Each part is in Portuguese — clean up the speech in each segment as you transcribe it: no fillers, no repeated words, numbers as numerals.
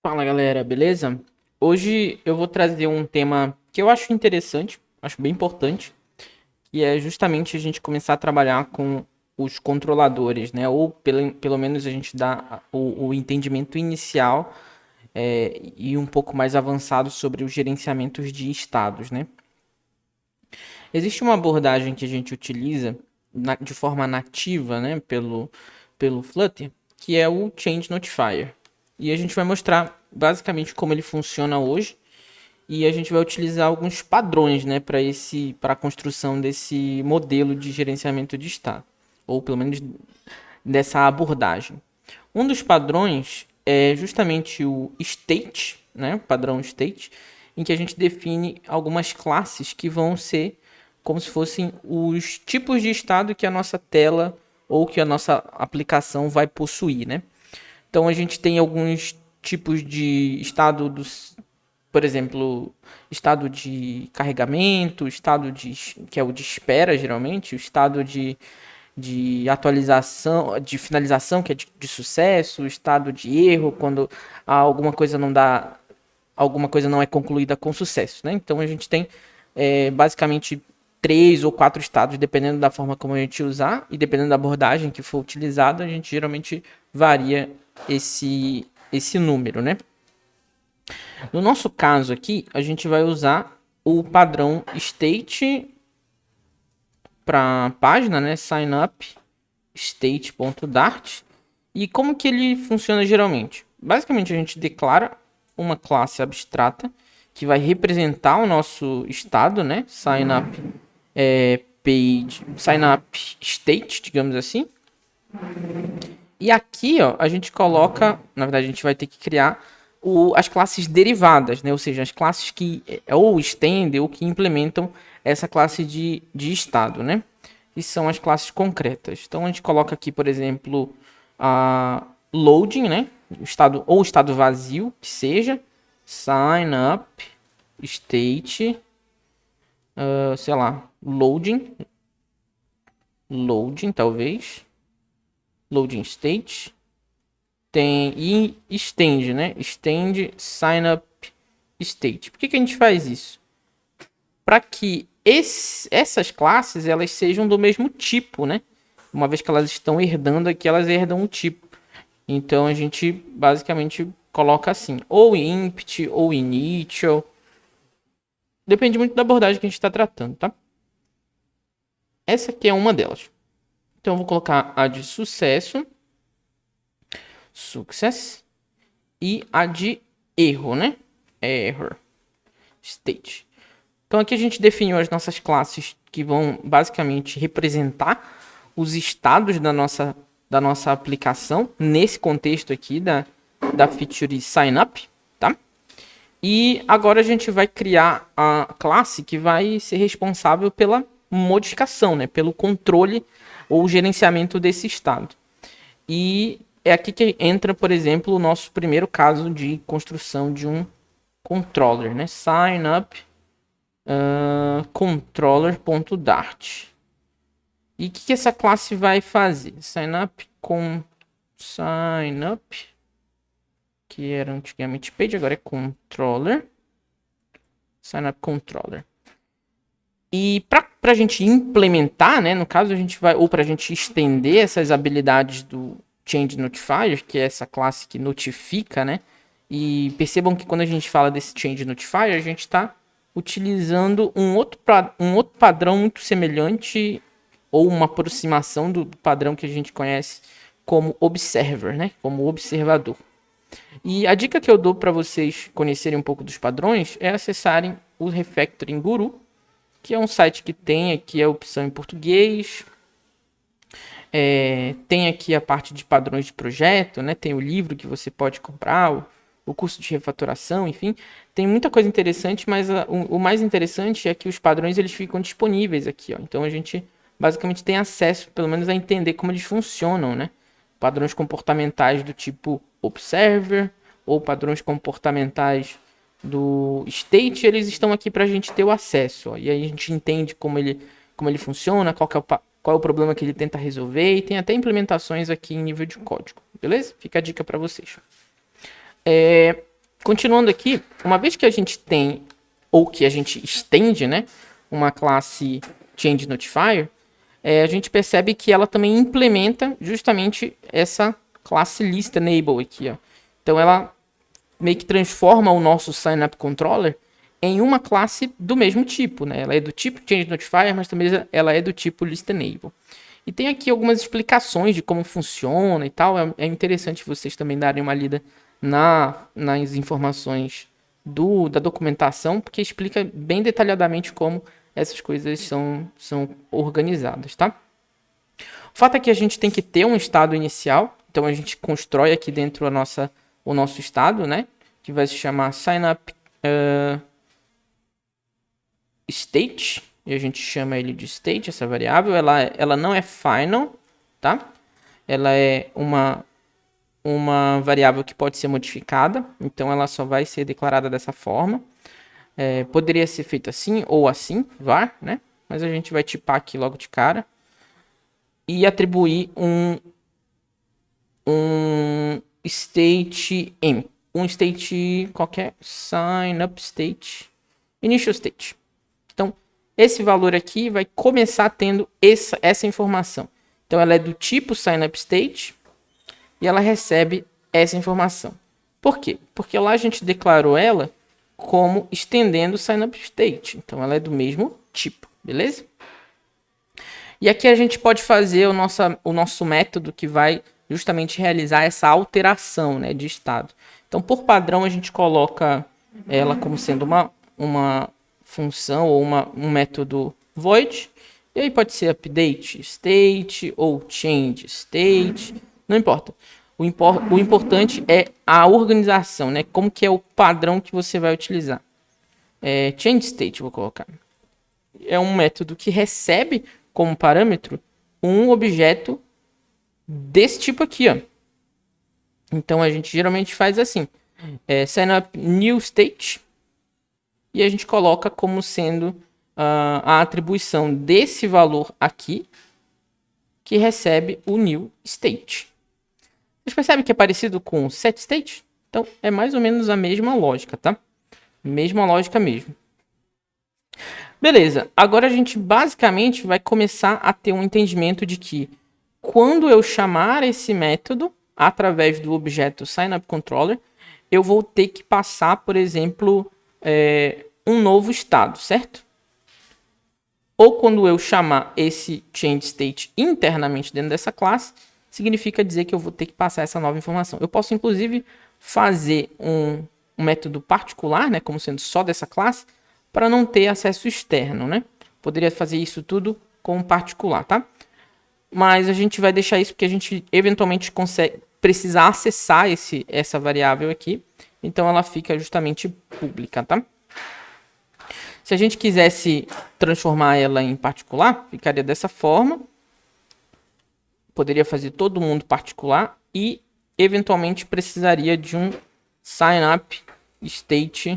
Fala galera, beleza? Hoje eu vou trazer um tema que eu acho interessante, acho bem importante, que é justamente a gente começar a trabalhar com os controladores, né? Ou pelo menos a gente dá o entendimento inicial e um pouco mais avançado sobre os gerenciamentos de estados, né? Existe uma abordagem que a gente utiliza de forma nativa, né? Pelo Flutter, que é o Change Notifier. E a gente vai mostrar basicamente como ele funciona hoje e a gente vai utilizar alguns padrões, né, para a construção desse modelo de gerenciamento de estado, ou pelo menos dessa abordagem. Um dos padrões é justamente o state, né, o padrão state, em que a gente define algumas classes que vão ser como se fossem os tipos de estado que a nossa tela ou que a nossa aplicação vai possuir, né? Então a gente tem alguns tipos de estado dos, por exemplo, estado de carregamento, estado de que é o de espera geralmente, o estado de atualização, de finalização, que é de sucesso, o estado de erro, quando alguma coisa não dá, alguma coisa não é concluída com sucesso, né? Então a gente tem basicamente três ou quatro estados, dependendo da forma como a gente usar e dependendo da abordagem que for utilizada, a gente geralmente varia esse número, né? No nosso caso aqui, a gente vai usar o padrão state para página, né? Sign up state.dart. E como que ele funciona geralmente? Basicamente, a gente declara uma classe abstrata que vai representar o nosso estado, né? Sign up page, sign up state, digamos assim. E aqui, ó, a gente coloca, na verdade, a gente vai ter que criar as classes derivadas, né? Ou seja, as classes que ou estendem ou que implementam essa classe de estado, né? E são as classes concretas. Então a gente coloca aqui, por exemplo, a loading, né? O estado ou estado vazio, que seja sign up state, sei lá, loading talvez, loading state. Tem e extend, né? Extend sign up state. Por que a gente faz isso? Para que essas classes elas sejam do mesmo tipo, né? Uma vez que elas estão herdando aqui, elas herdam um tipo. Então a gente basicamente coloca assim, ou empty ou initial. Depende muito da abordagem que a gente está tratando, tá? Essa aqui é uma delas. Então eu vou colocar a de sucesso, success, e a de erro, né? Error state. Então aqui a gente definiu as nossas classes que vão basicamente representar os estados da nossa aplicação nesse contexto aqui da feature sign-up, tá? E agora a gente vai criar a classe que vai ser responsável pela modificação, né? Pelo controle ou gerenciamento desse estado. E é aqui que entra, por exemplo, o nosso primeiro caso de construção de um controller, né? Sign up controller.dart. E o que essa classe vai fazer? Sign up, que era antigamente page, agora é controller. Sign up controller. E para a gente implementar, né, no caso a gente vai, ou para a gente estender essas habilidades do Change Notifier, que é essa classe que notifica, né? E percebam que quando a gente fala desse Change Notifier, a gente está utilizando um outro padrão muito semelhante ou uma aproximação do padrão que a gente conhece como observer, né? Como observador. E a dica que eu dou para vocês conhecerem um pouco dos padrões é acessarem o Refactoring Guru, que é um site que tem aqui a opção em português, tem aqui a parte de padrões de projeto, né? Tem o livro que você pode comprar, o curso de refatoração, enfim. Tem muita coisa interessante, mas o mais interessante é que os padrões eles ficam disponíveis aqui, ó. Então a gente basicamente tem acesso, pelo menos, a entender como eles funcionam, né? Padrões comportamentais do tipo observer ou padrões comportamentais do state, eles estão aqui para a gente ter o acesso, ó. E aí a gente entende como ele funciona, qual é o problema que ele tenta resolver, e tem até implementações aqui em nível de código, beleza? Fica a dica para vocês. Continuando aqui, uma vez que a gente tem, ou que a gente estende, né, uma classe Change Notifier, a gente percebe que ela também implementa justamente essa classe List Enable aqui, ó. Então ela meio que transforma o nosso Synapse Controller em uma classe do mesmo tipo, né? Ela é do tipo Change Notifier, mas também ela é do tipo List Enable. E tem aqui algumas explicações de como funciona e tal. É interessante vocês também darem uma lida nas informações da documentação, porque explica bem detalhadamente como essas coisas são organizadas, tá? O fato é que a gente tem que ter um estado inicial, então a gente constrói aqui dentro o nosso estado, né? Que vai se chamar Synapse State, e a gente chama ele de state, essa variável. Ela não é final, tá? Ela é uma variável que pode ser modificada, então ela só vai ser declarada dessa forma. Poderia ser feito assim ou assim, var, né? Mas a gente vai tipar aqui logo de cara e atribuir um state m, um state qualquer, sign up state, initial state. Então, esse valor aqui vai começar tendo essa informação. Então, ela é do tipo sign up state e ela recebe essa informação. Por quê? Porque lá a gente declarou ela como estendendo o sign up state. Então, ela é do mesmo tipo, beleza? E aqui a gente pode fazer o nosso método que vai justamente realizar essa alteração, né, de estado. Então, por padrão, a gente coloca ela como sendo uma função ou um método void. E aí pode ser update state ou change state, não importa. O importante é a organização, né? Como que é o padrão que você vai utilizar. Change state, vou colocar. É um método que recebe como parâmetro um objeto desse tipo aqui, ó. Então a gente geralmente faz assim: sign up new state, e a gente coloca como sendo a atribuição desse valor aqui que recebe o new state. Vocês percebem que é parecido com set state? Então é mais ou menos a mesma lógica, tá? Mesma lógica mesmo. Beleza, agora a gente basicamente vai começar a ter um entendimento de que quando eu chamar esse método através do objeto SynapController, eu vou ter que passar, por exemplo, um novo estado, certo? Ou quando eu chamar esse changeState internamente dentro dessa classe, significa dizer que eu vou ter que passar essa nova informação. Eu posso, inclusive, fazer um método particular, né, como sendo só dessa classe, para não ter acesso externo, né? Poderia fazer isso tudo com particular, tá? Mas a gente vai deixar isso porque a gente eventualmente precisar acessar essa variável aqui. Então ela fica justamente pública, tá? Se a gente quisesse transformar ela em particular, ficaria dessa forma. Poderia fazer todo mundo particular e eventualmente precisaria de um signup state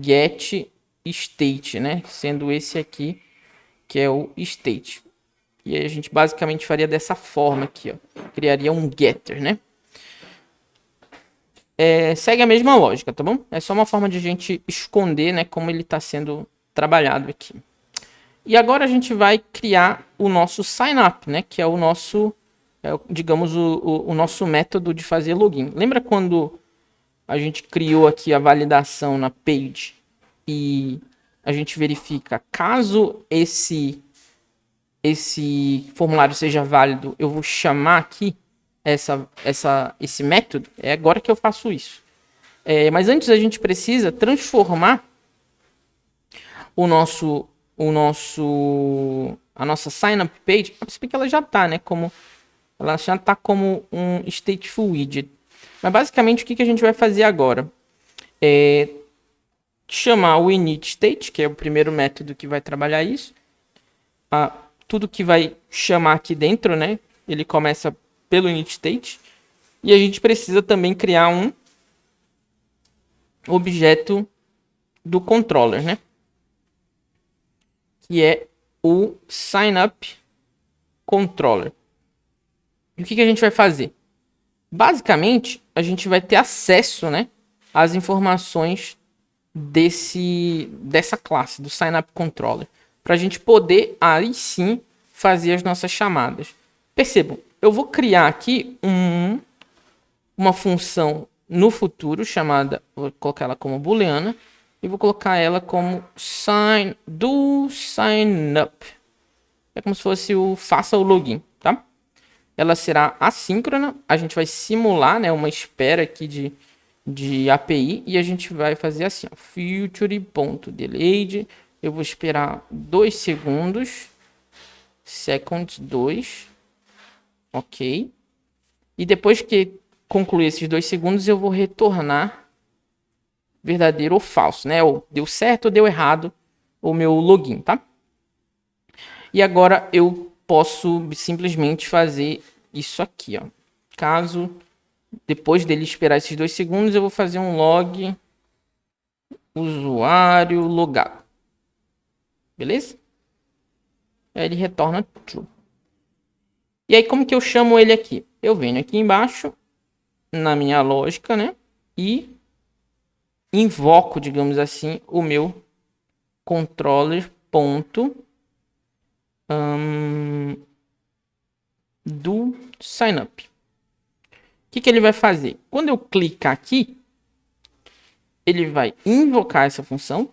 get state, né? Sendo esse aqui que é o state. E aí a gente basicamente faria dessa forma aqui, ó. Criaria um getter, né? Segue a mesma lógica, tá bom? É só uma forma de a gente esconder, né, como ele está sendo trabalhado aqui. E agora a gente vai criar o nosso signup, né? Que é o nosso, digamos, o nosso método de fazer login. Lembra quando a gente criou aqui a validação na page e a gente verifica caso esse formulário seja válido, eu vou chamar aqui esse método. É agora que eu faço isso. Mas antes a gente precisa transformar a nossa signup page. A princípio que ela já está, né? Ela já está como um stateful widget. Mas basicamente o que a gente vai fazer agora? Chamar o init state, que é o primeiro método que vai trabalhar isso. Tudo que vai chamar aqui dentro, né? Ele começa pelo init state. E a gente precisa também criar um objeto do controller, né? Que é o signup controller. E o que a gente vai fazer? Basicamente, a gente vai ter acesso, né, as informações dessa classe, do Sign-up Controller, para a gente poder aí sim fazer as nossas chamadas. Percebam, eu vou criar aqui uma função no futuro chamada, vou colocar ela como booleana e vou colocar ela como sign up. É como se fosse o faça o login, tá? Ela será assíncrona, a gente vai simular, né, uma espera aqui de API e a gente vai fazer assim, ó, future.delayed, eu vou esperar 2 segundos, seconds 2, ok, e depois que concluir esses 2 segundos eu vou retornar verdadeiro ou falso, né, ou deu certo ou deu errado o meu login, tá? E agora eu posso simplesmente fazer isso aqui, ó, caso depois dele esperar esses 2 segundos, eu vou fazer um log usuário logado. Beleza? Aí ele retorna true. E aí como que eu chamo ele aqui? Eu venho aqui embaixo, na minha lógica, né? E invoco, digamos assim, o meu controller ponto do signup. O que ele vai fazer? Quando eu clicar aqui, ele vai invocar essa função,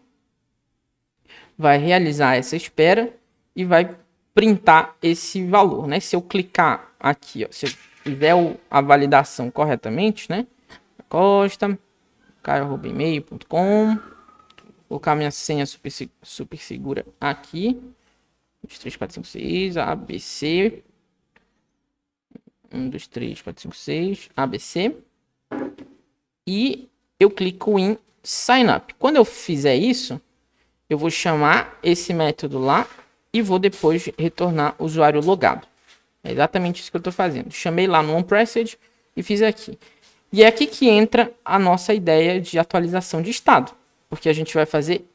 vai realizar essa espera e vai printar esse valor, né? Se eu clicar aqui, ó, se eu fizer a validação corretamente, né? Costa, caio@email.com, colocar minha senha super segura aqui, 1, 2, 3, 4, 5, 6, ABC, 1, 2, 3, 4, 5, 6, ABC, e eu clico em sign up. Quando eu fizer isso, eu vou chamar esse método lá e vou depois retornar o usuário logado. É exatamente isso que eu estou fazendo. Chamei lá no onPressage e fiz aqui. E é aqui que entra a nossa ideia de atualização de estado. Porque a gente vai fazer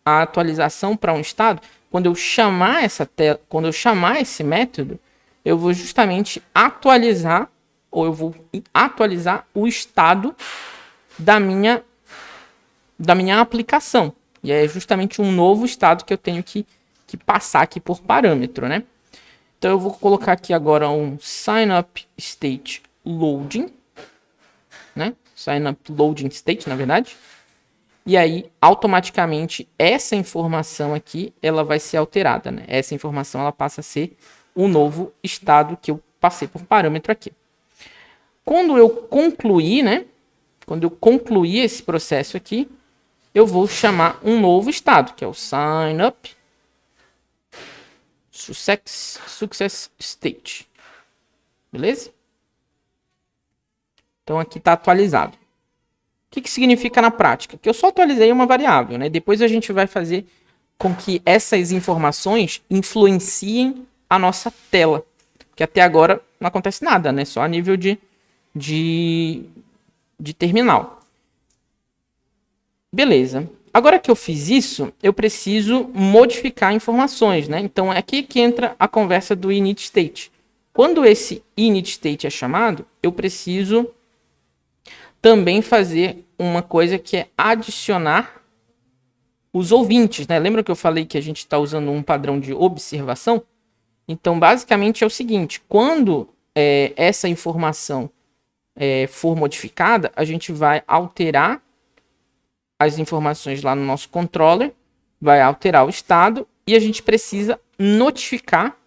a atualização para um estado. Quando eu chamar quando eu chamar esse método, eu vou justamente atualizar, ou eu vou atualizar o estado da minha aplicação. E é justamente um novo estado que eu tenho que passar aqui por parâmetro, né? Então eu vou colocar aqui agora um sign up state loading, né? Sign up loading state, na verdade. E aí, automaticamente, essa informação aqui, ela vai ser alterada, né? Essa informação, ela passa a ser o novo estado que eu passei por parâmetro aqui. Quando eu concluir, né? Quando eu concluir esse processo aqui, eu vou chamar um novo estado, que é o sign up success state. Beleza? Então aqui está atualizado. O que significa na prática? Que eu só atualizei uma variável, né? Depois a gente vai fazer com que essas informações influenciem a nossa tela. Que até agora não acontece nada, né? Só a nível de terminal. Beleza. Agora que eu fiz isso, eu preciso modificar informações, né? Então é aqui que entra a conversa do init state. Quando esse init state é chamado, eu preciso também fazer uma coisa que é adicionar os ouvintes, né? Lembra que eu falei que a gente está usando um padrão de observação? Então, basicamente é o seguinte, quando essa informação for modificada, a gente vai alterar as informações lá no nosso controller, vai alterar o estado e a gente precisa notificar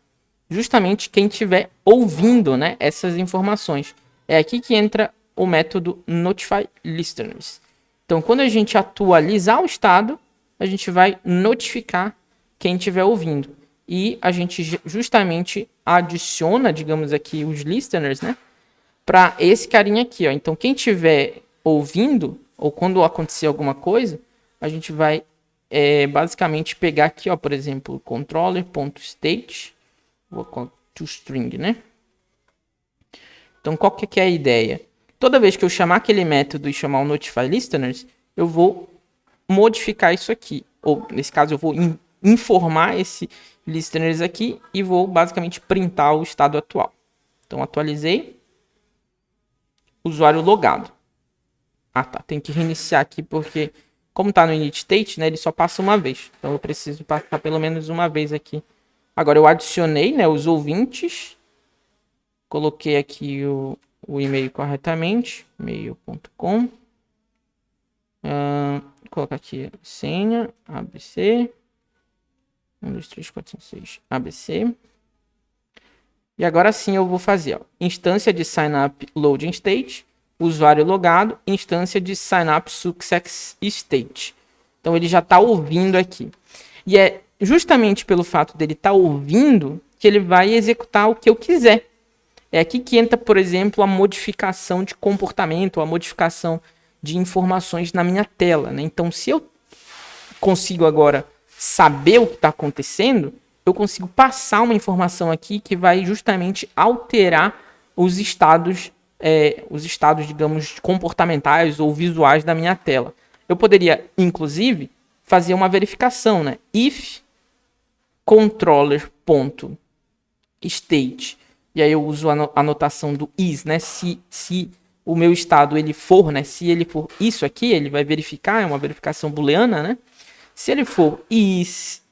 justamente quem estiver ouvindo, né, essas informações. É aqui que entra o método notify listeners. Então, quando a gente atualizar o estado, a gente vai notificar quem estiver ouvindo. E a gente justamente adiciona, digamos aqui, os listeners, né, para esse carinha aqui, ó. Então, quem estiver ouvindo, ou quando acontecer alguma coisa, a gente vai basicamente pegar aqui, ó, por exemplo, controller.state, vou colocar toString, né? Então, qual que é a ideia? Toda vez que eu chamar aquele método e chamar o notify listeners, eu vou modificar isso aqui. Ou, nesse caso, eu vou informar esse listeners aqui e vou basicamente printar o estado atual. Então, atualizei. Usuário logado. Ah, tá. Tem que reiniciar aqui porque, como tá no init state, né, ele só passa uma vez. Então eu preciso passar pelo menos uma vez aqui. Agora eu adicionei, né, os ouvintes. Coloquei aqui o e-mail corretamente. e-mail.com. Vou colocar aqui senha, ABC. 1, 2, 3, 4, 5, 6, ABC. E agora sim eu vou fazer, ó, instância de signup loading state, usuário logado, instância de signup success state. Então ele já está ouvindo aqui. E é justamente pelo fato dele estar ouvindo que ele vai executar o que eu quiser. É aqui que entra, por exemplo, a modificação de comportamento, a modificação de informações na minha tela, né? Então, se eu consigo agora saber o que está acontecendo, eu consigo passar uma informação aqui que vai justamente alterar os estados, digamos, comportamentais ou visuais da minha tela. Eu poderia, inclusive, fazer uma verificação, né? If controller.state, e aí eu uso a anotação do is, né? Se o meu estado ele for, né? Se ele for isso aqui, ele vai verificar, é uma verificação booleana, né? Se ele for is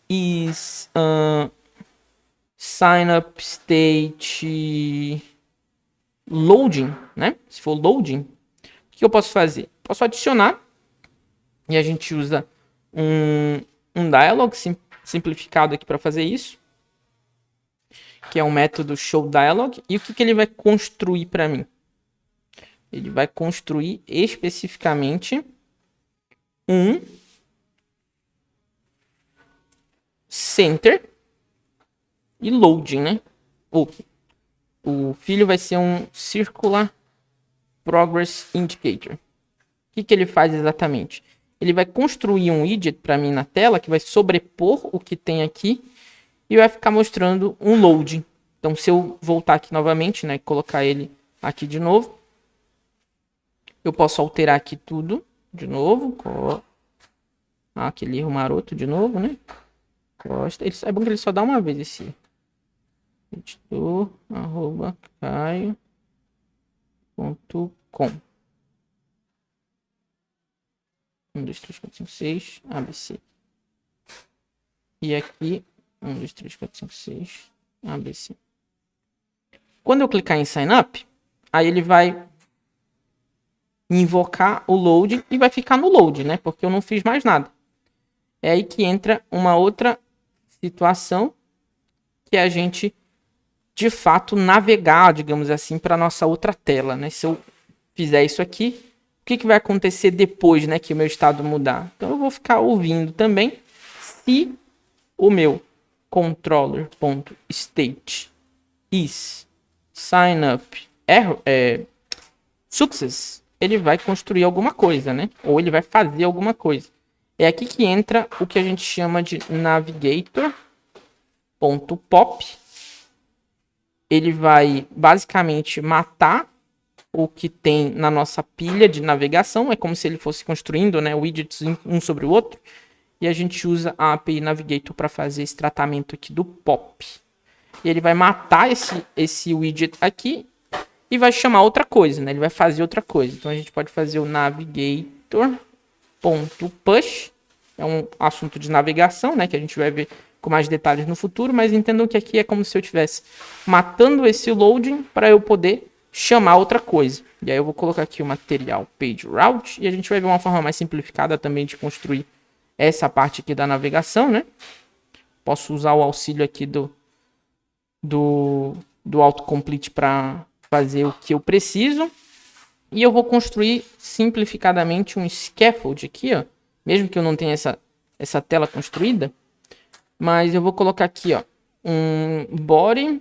sign up state loading, né? Se for loading, o que eu posso fazer? Posso adicionar e a gente usa um dialog simplificado aqui para fazer isso, que é um método showDialog. E o que ele vai construir para mim? Ele vai construir especificamente um center e loading, né? O filho vai ser um circular progress indicator. O que ele faz exatamente? Ele vai construir um widget para mim na tela que vai sobrepor o que tem aqui e vai ficar mostrando um loading. Então, se eu voltar aqui novamente, né, e colocar ele aqui de novo, eu posso alterar aqui tudo de novo. Aquele erro maroto de novo, né? É bom que ele só dá uma vez esse editor@caio.com. 1, 2, 3, 4, 5, 6, ABC. E aqui, 1, 2, 3, 4, 5, 6, ABC. Quando eu clicar em Sign Up, aí ele vai invocar o load e vai ficar no load, né? Porque eu não fiz mais nada. É aí que entra uma outra situação, que é a gente, de fato, navegar, digamos assim, para nossa outra tela, né? Se eu fizer isso aqui, o que vai acontecer depois, né, que o meu estado mudar? Então eu vou ficar ouvindo também se o meu controller.state is sign up success, ele vai construir alguma coisa, né? Ou ele vai fazer alguma coisa. É aqui que entra o que a gente chama de navigator.pop. Ele vai basicamente matar o que tem na nossa pilha de navegação. É como se ele fosse construindo, né, widgets um sobre o outro. E a gente usa a API Navigator para fazer esse tratamento aqui do pop. E ele vai matar esse widget aqui e vai chamar outra coisa, né? Ele vai fazer outra coisa. Então a gente pode fazer o navigator.push. É um assunto de navegação, né? Que a gente vai ver com mais detalhes no futuro. Mas entendam que aqui é como se eu estivesse matando esse loading para eu poder chamar outra coisa. E aí eu vou colocar aqui o material PageRoute. E a gente vai ver uma forma mais simplificada também de construir essa parte aqui da navegação, né? Posso usar o auxílio aqui do autocomplete para fazer o que eu preciso. E eu vou construir simplificadamente um scaffold aqui, ó. Mesmo que eu não tenha essa tela construída. Mas eu vou colocar aqui, ó, um body.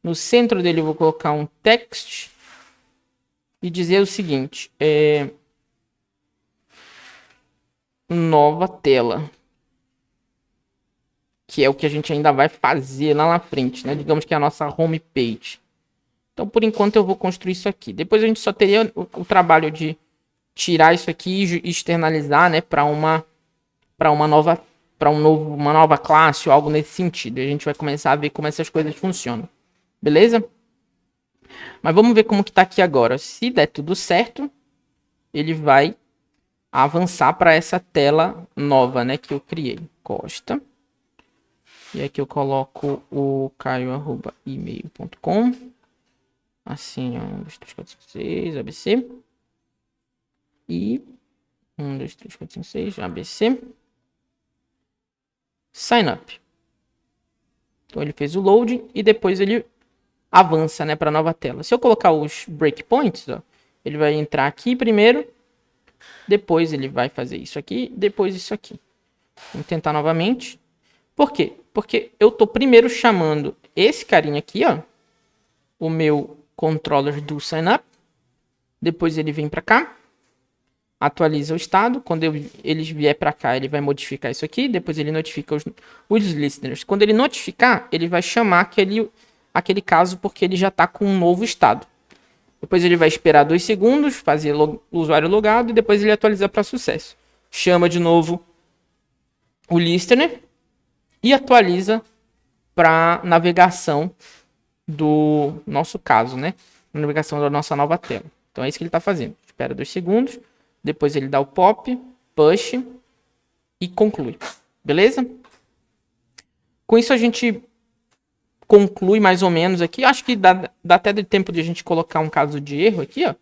No centro dele eu vou colocar um text. E dizer o seguinte. Nova tela. Que é o que a gente ainda vai fazer lá na frente, né? Digamos que é a nossa home page. Então, por enquanto, eu vou construir isso aqui. Depois a gente só teria o trabalho de tirar isso aqui e externalizar, né, para uma nova classe ou algo nesse sentido. E a gente vai começar a ver como essas coisas funcionam. Beleza? Mas vamos ver como que tá aqui agora. Se der tudo certo, ele vai avançar para essa tela nova, né, que eu criei. Costa. E aqui eu coloco o caio@email.com. Assim, 1, 2, 3, 4, 5, 6, ABC. E 1, 2, 3, 4, 5, 6, ABC. Sign up. Então ele fez o loading e depois ele avança, né, para a nova tela. Se eu colocar os breakpoints, ó, ele vai entrar aqui primeiro, depois ele vai fazer isso aqui, depois isso aqui. Vamos tentar novamente. Por quê? Porque eu tô primeiro chamando esse carinha aqui, ó, o meu controller do sign up. Depois ele vem para cá, atualiza o estado. Quando ele vier para cá, ele vai modificar isso aqui. Depois ele notifica os listeners. Quando ele notificar, ele vai chamar aquele caso porque ele já está com um novo estado. Depois ele vai esperar 2 segundos, fazer o usuário logado e depois ele atualiza para sucesso. Chama de novo o listener e atualiza para navegação do nosso caso, né? Navegação da nossa nova tela. Então é isso que ele está fazendo. Espera 2 segundos, depois ele dá o pop, push e conclui. Beleza? Com isso a gente conclui mais ou menos aqui. Acho que dá até tempo de a gente colocar um caso de erro aqui, ó.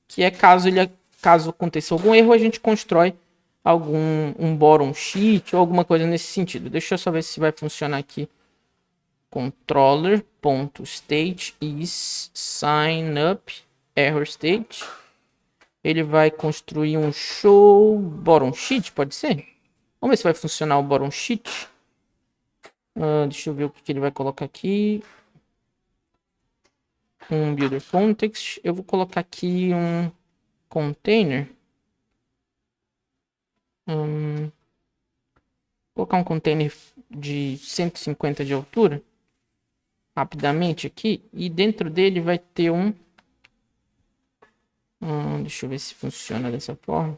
Que é caso aconteça algum erro, a gente constrói um bottom sheet ou alguma coisa nesse sentido. Deixa eu só ver se vai funcionar aqui. Controller.state is sign up error state. Ele vai construir um show bottom sheet, pode ser? Vamos ver se vai funcionar o bottom sheet. Deixa eu ver o que ele vai colocar aqui. Um builder context. Eu vou colocar aqui um container. Vou colocar um container de 150 de altura. Rapidamente aqui. E dentro dele vai ter um... deixa eu ver se funciona dessa forma.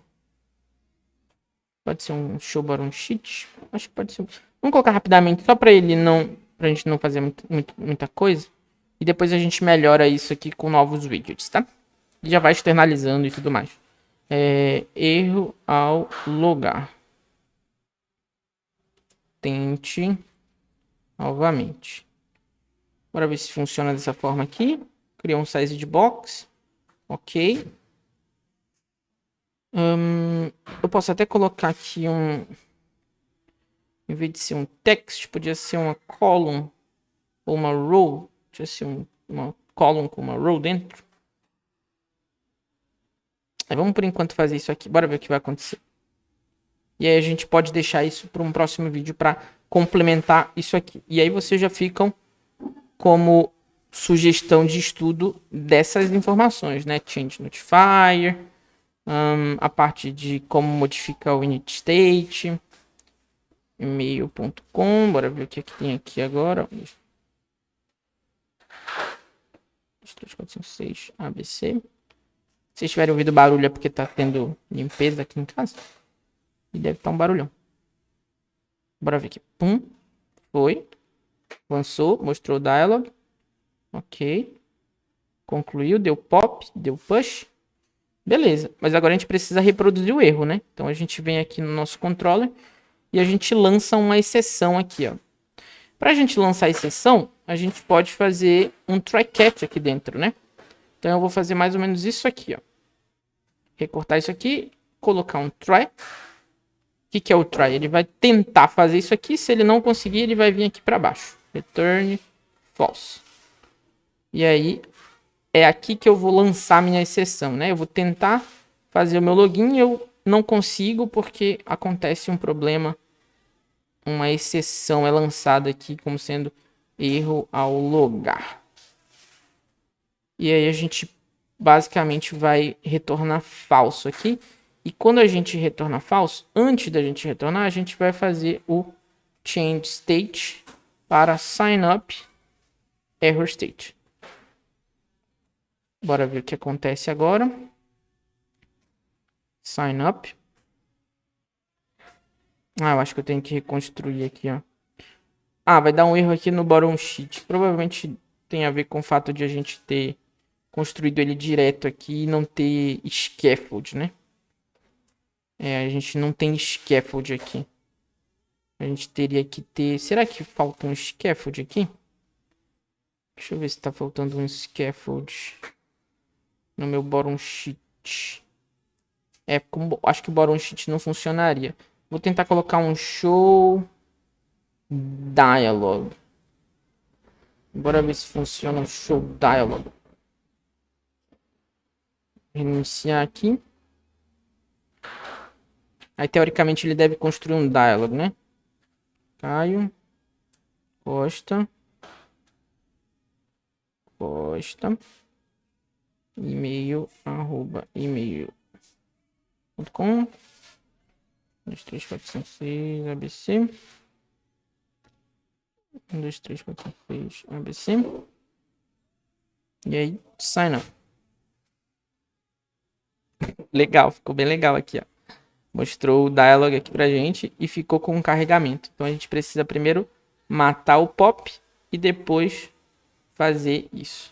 Pode ser um show bottom sheet. Acho que pode ser. Vamos colocar rapidamente só para ele não, pra gente não fazer muita coisa. E depois a gente melhora isso aqui com novos widgets, tá? E já vai externalizando e tudo mais. Erro ao logar. Tente novamente. Bora ver se funciona dessa forma aqui. Criar um size de box. Ok. Eu posso até colocar aqui em vez de ser um text, podia ser uma column ou uma row. Podia ser uma column com uma row dentro. Vamos por enquanto fazer isso aqui. Bora ver o que vai acontecer. E aí a gente pode deixar isso para um próximo vídeo para complementar isso aqui. E aí vocês já ficam como sugestão de estudo dessas informações, né? Change notifier. A parte de como modificar o init state, email.com, bora ver o que tem aqui agora. 1, 2, 3, 4, 5, 6, ABC. Se vocês tiverem ouvido barulho é porque tá tendo limpeza aqui em casa. E deve estar um barulhão. Bora ver aqui. Pum. Foi. Avançou. Mostrou o dialog. Ok. Concluiu. Deu pop. Deu push. Beleza, mas agora a gente precisa reproduzir o erro, né? Então a gente vem aqui no nosso controller e a gente lança uma exceção aqui, ó. Para a gente lançar a exceção, a gente pode fazer um try catch aqui dentro, né? Então eu vou fazer mais ou menos isso aqui, ó. Recortar isso aqui, colocar um try. O que é o try? Ele vai tentar fazer isso aqui, se ele não conseguir, ele vai vir aqui para baixo. Return false. E aí é aqui que eu vou lançar minha exceção, né? Eu vou tentar fazer o meu login e eu não consigo porque acontece um problema. Uma exceção é lançada aqui como sendo erro ao logar. E aí a gente basicamente vai retornar falso aqui. E quando a gente retorna falso, antes da gente retornar, a gente vai fazer o change state para sign up error state. Bora ver o que acontece agora. Sign up. Eu acho que eu tenho que reconstruir aqui, ó. Vai dar um erro aqui no bottom sheet. Provavelmente tem a ver com o fato de a gente ter construído ele direto aqui e não ter scaffold, né? A gente não tem scaffold aqui. A gente teria que ter... Será que falta um scaffold aqui? Deixa eu ver se tá faltando um scaffold no meu bottom sheet. Acho que o bottom sheet não funcionaria. Vou tentar colocar um show dialog. Bora ver se funciona o show dialog. Reiniciar aqui. Aí, teoricamente, ele deve construir um dialog, né? Caio Costa e-mail @email.com 2, 3, 4, 5, 6 ABC 1, 2, 3, 4, 5, 6 ABC e aí sign up. Legal, ficou bem legal aqui, ó. Mostrou o dialog aqui pra gente e ficou com um carregamento. Então a gente precisa primeiro matar o pop e depois fazer isso.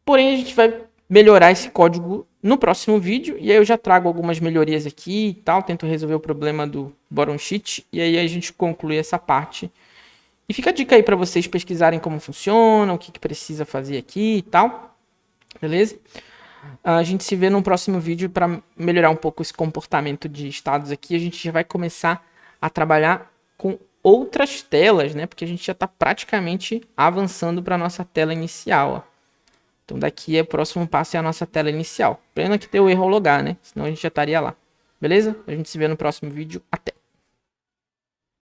Porém, a gente vai melhorar esse código no próximo vídeo. E aí eu já trago algumas melhorias aqui e tal. Tento resolver o problema do bottom sheet. E aí a gente conclui essa parte. E fica a dica aí para vocês pesquisarem como funciona, o que precisa fazer aqui e tal. Beleza? A gente se vê no próximo vídeo para melhorar um pouco esse comportamento de estados aqui. A gente já vai começar a trabalhar com outras telas, né? Porque a gente já está praticamente avançando para a nossa tela inicial, ó. Então daqui o próximo passo é a nossa tela inicial. Pena que deu erro ao logar, né? Senão a gente já estaria lá. Beleza? A gente se vê no próximo vídeo. Até!